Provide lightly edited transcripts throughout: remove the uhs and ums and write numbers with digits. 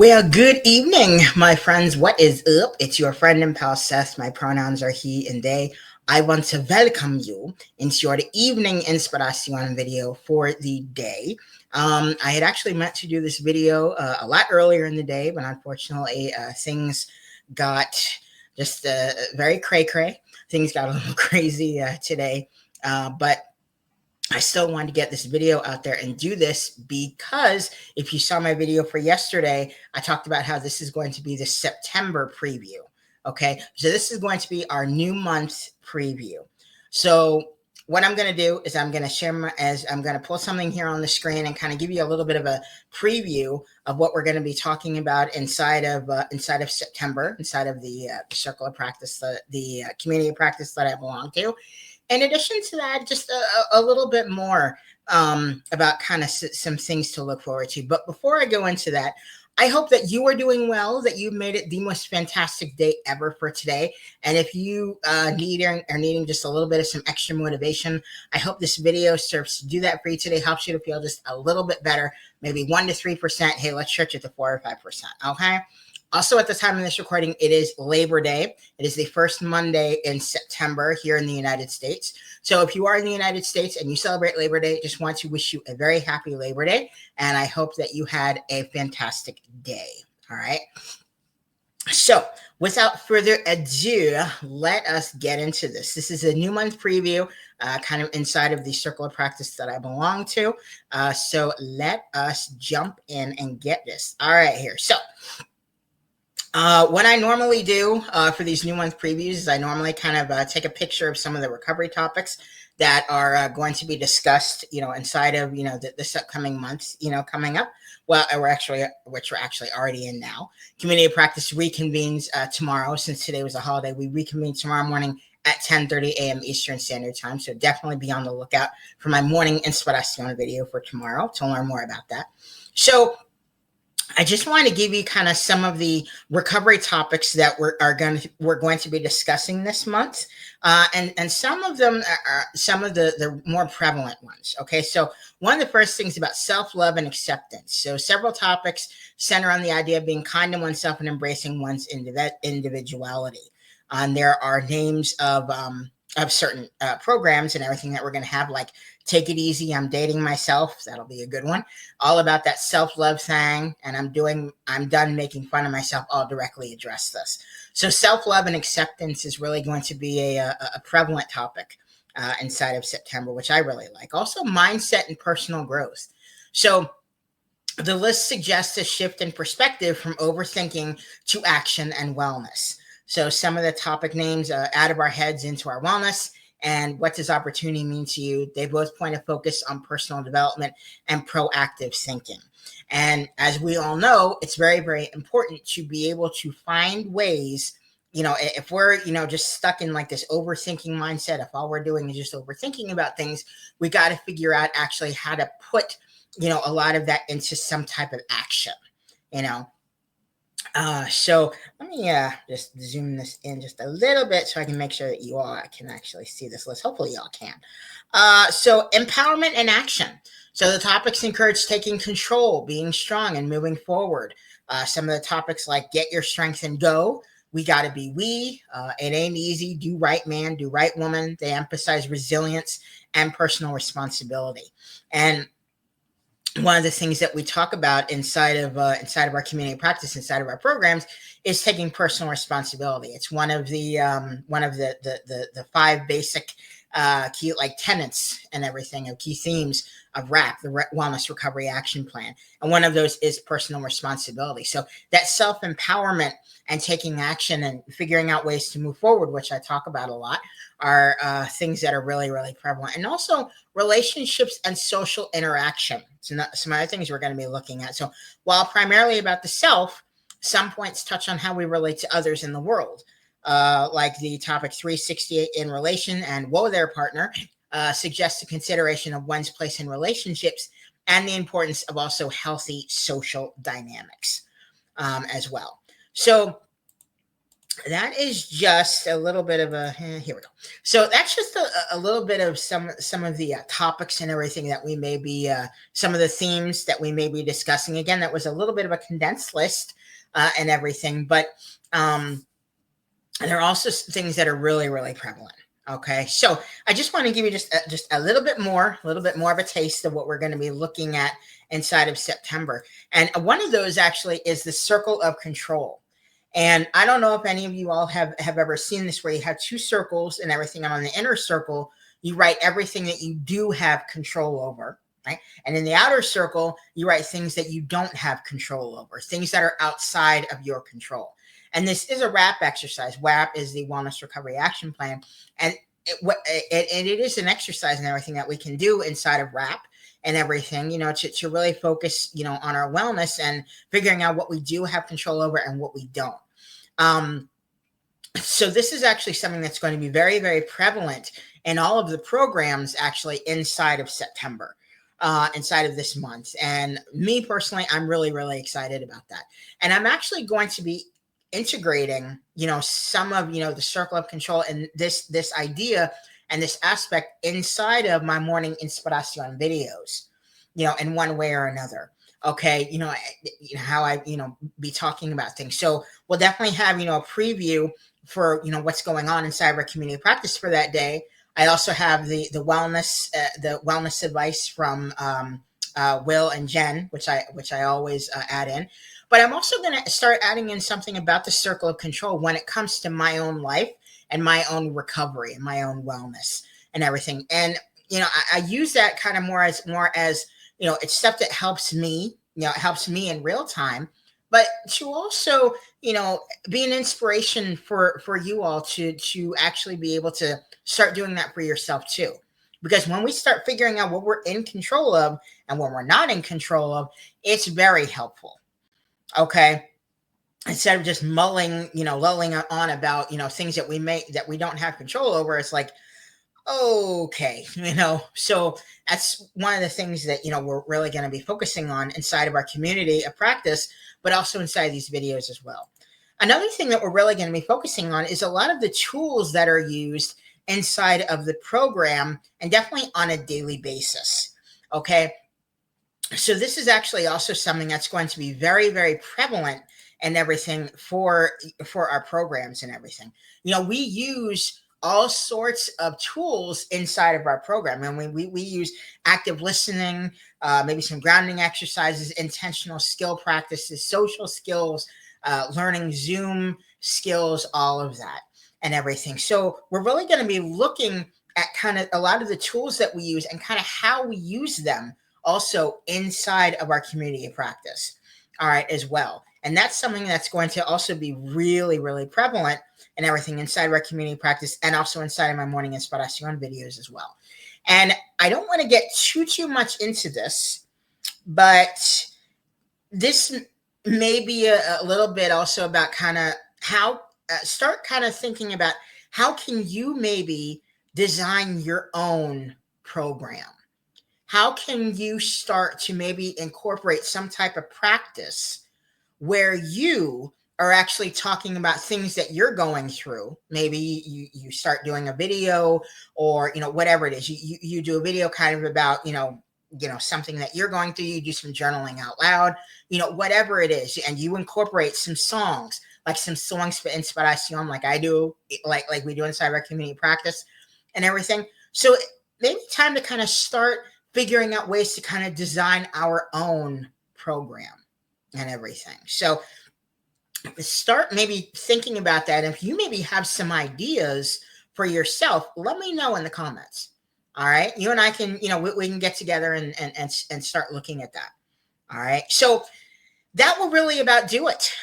Well, good evening, my friends. What is up? It's your friend and pal Seth. My pronouns are he and they. I want to welcome you into your evening inspiration video for the day. I had actually meant to do this video a lot earlier in the day, but unfortunately, things got just very cray cray. Things got a little crazy today, but I still wanted to get this video out there and do this because if you saw my video for yesterday, I talked about how this is going to be the September preview. Okay, so this is going to be our new month preview. So what I'm going to do is I'm going to I'm going to pull something here on the screen and kind of give you a little bit of a preview of what we're going to be talking about inside of September, inside of the circle of practice, the community of practice that I belong to. In addition to that, just a little bit more about kind of some things to look forward to. But before I go into that, I hope that you are doing well, that you made it the most fantastic day ever for today. And if you are needing just a little bit of some extra motivation, I hope this video serves to do that for you today, helps you to feel just a little bit better, maybe 1 to 3%. Hey, let's stretch it to 4 or 5%. Okay. Also, at the time of this recording, it is Labor Day. It is the first Monday in September here in the United States. So if you are in the United States and you celebrate Labor Day, just want to wish you a very happy Labor Day. And I hope that you had a fantastic day. All right. So without further ado, let us get into this. This is a new month preview, kind of inside of the circle of practice that I belong to. So let us jump in and get this. All right, here. So what I normally do for these new month previews is I normally kind of take a picture of some of the recovery topics that are going to be discussed, inside of, this upcoming month, coming up. Well, which we're actually already in now. Community of practice reconvenes tomorrow. Since today was a holiday, we reconvene tomorrow morning at 10:30 a.m. Eastern Standard Time. So definitely be on the lookout for my morning inspiration video for tomorrow to learn more about that. So I just want to give you kind of some of the recovery topics that we're going to be discussing this month, and some of them are some of the more prevalent ones. Okay, so one of the first things about self-love and acceptance. So several topics center on the idea of being kind to oneself and embracing one's individuality. There are names of certain programs and everything that we're going to have, like Take It Easy, I'm Dating Myself. That'll be a good one. All about that self-love thing. And I'm done making fun of myself. I'll directly address this. So self-love and acceptance is really going to be a prevalent topic inside of September, which I really like. Also mindset and personal growth. So the list suggests a shift in perspective from overthinking to action and wellness. So some of the topic names, out of our heads into our wellness, and what does opportunity mean to you? They both point a focus on personal development and proactive thinking. And as we all know, it's very, very important to be able to find ways, if we're, just stuck in like this overthinking mindset, if all we're doing is just overthinking about things, we got to figure out actually how to put, a lot of that into some type of action, So let me just zoom this in just a little bit so I can make sure that you all can actually see this list. Hopefully y'all can. So empowerment and action. So the topics encourage taking control, being strong, and moving forward. Some of the topics like get your strength and go. We got to be it ain't easy. Do right, man. Do right, woman. They emphasize resilience and personal responsibility. And one of the things that we talk about inside of our community practice, inside of our programs, is taking personal responsibility. It's one of the 5 basic key tenets and everything of key themes of WRAP, the Wellness Recovery Action Plan, and one of those is personal responsibility. So that self-empowerment and taking action and figuring out ways to move forward, which I talk about a lot, are things that are really, really prevalent. And also relationships and social interaction. So some other things we're going to be looking at. So while primarily about the self, some points touch on how we relate to others in the world, like the topic 368 in relation and whoa there partner, suggests a consideration of one's place in relationships and the importance of also healthy social dynamics as well. So that is just a little bit of a here we go. So that's just a little bit of some of the topics and everything that we may be some of the themes that we may be discussing. Again, that was a little bit of a condensed list and everything, but um, there are also things that are really really prevalent. Okay, so I just want to give you just a little bit more of a taste of what we're going to be looking at inside of September. And one of those actually is the circle of control. And I don't know if any of you all have ever seen this, where you have two circles and everything. And on the inner circle, you write everything that you do have control over, right? And in the outer circle, you write things that you don't have control over, things that are outside of your control. And this is a WRAP exercise. WRAP is the Wellness Recovery Action Plan. And it is an exercise and everything that we can do inside of WRAP and everything, to really focus, on our wellness and figuring out what we do have control over and what we don't. So this is actually something that's going to be very, very prevalent in all of the programs actually inside of September, inside of this month. And me personally, I'm really, really excited about that. And I'm actually going to be integrating, some of, the circle of control and this idea and this aspect inside of my morning inspiration videos, in one way or another. Okay, how I, be talking about things. So we'll definitely have, a preview for, what's going on inside our community practice for that day. I also have the wellness advice from Will and Jen, which I always add in. But I'm also going to start adding in something about the circle of control when it comes to my own life and my own recovery and my own wellness and everything. And I use that kind of more as it's stuff that helps me. It helps me in real time, but to also be an inspiration for you all to actually be able to start doing that for yourself too. Because when we start figuring out what we're in control of and what we're not in control of, it's very helpful. Okay. Instead of just lulling on about, things that we don't have control over, it's like, okay, so that's one of the things that, we're really going to be focusing on inside of our community of practice, but also inside these videos as well. Another thing that we're really going to be focusing on is a lot of the tools that are used inside of the program and definitely on a daily basis. Okay. So this is actually also something that's going to be very, very prevalent and everything for our programs and everything. We use all sorts of tools inside of our program. And we use active listening, maybe some grounding exercises, intentional skill practices, social skills, learning Zoom skills, all of that and everything. So we're really going to be looking at kind of a lot of the tools that we use and kind of how we use them also inside of our community of practice. All right, as well. And that's something that's going to also be really, really prevalent and everything inside of our community practice and also inside of my morning inspiration videos as well. And I don't want to get too much into this, but this may be a little bit also about kind of how start kind of thinking about how can you maybe design your own program. How can you start to maybe incorporate some type of practice where you are actually talking about things that you're going through? Maybe you start doing a video or, whatever it is. You do a video kind of about, something that you're going through. You do some journaling out loud, whatever it is. And you incorporate some songs, like some songs for inspiration, like I do, like we do inside our community practice and everything. So maybe time to kind of start figuring out ways to kind of design our own program and everything. So start maybe thinking about that. If you maybe have some ideas for yourself, let me know in the comments. All right. You and I can, we can get together and start looking at that. All right. So that will really about do it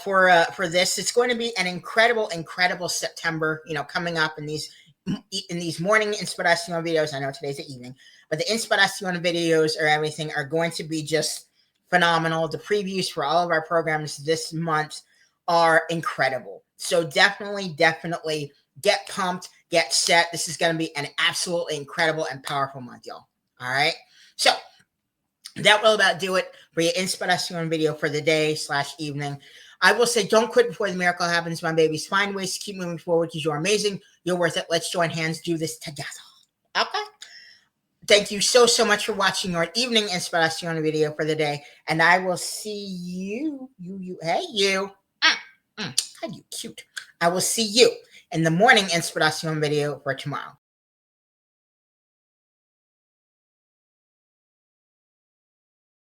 for this. It's going to be an incredible September, coming up in these morning inspiration videos. I know today's the evening, but the inspiration videos or everything are going to be just phenomenal. The previews for all of our programs this month are incredible. So definitely get pumped, get set. This is going to be an absolutely incredible and powerful month, y'all. All right. So that will about do it for your inspiration video for the day / evening. I will say, don't quit before the miracle happens, my babies. Find ways to keep moving forward because you're amazing. You're worth it. Let's join hands, do this together. Okay? Thank you so, so much for watching your evening inspiration video for the day. And I will see you. Hey, you. God, you cute. I will see you in the morning inspiration video for tomorrow.